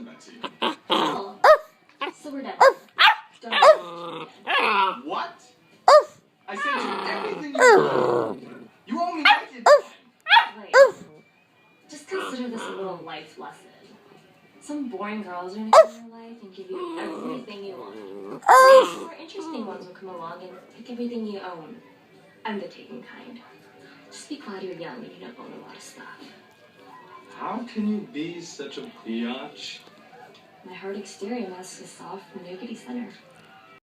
send that to you. Oh, so we're done. Don't do it. What? I sent you everything you wanted. You owe me naked time. Wait. Just consider this a little life lesson. Some boring girls are gonna come in your life and give you everything you want. Maybe more interesting ones will come along and take everything you own. I'm the taking kind. Just be glad you're young and you don't own a lot of stuff. How can you be such a biatch? My hard exterior masks a soft, nuggety center.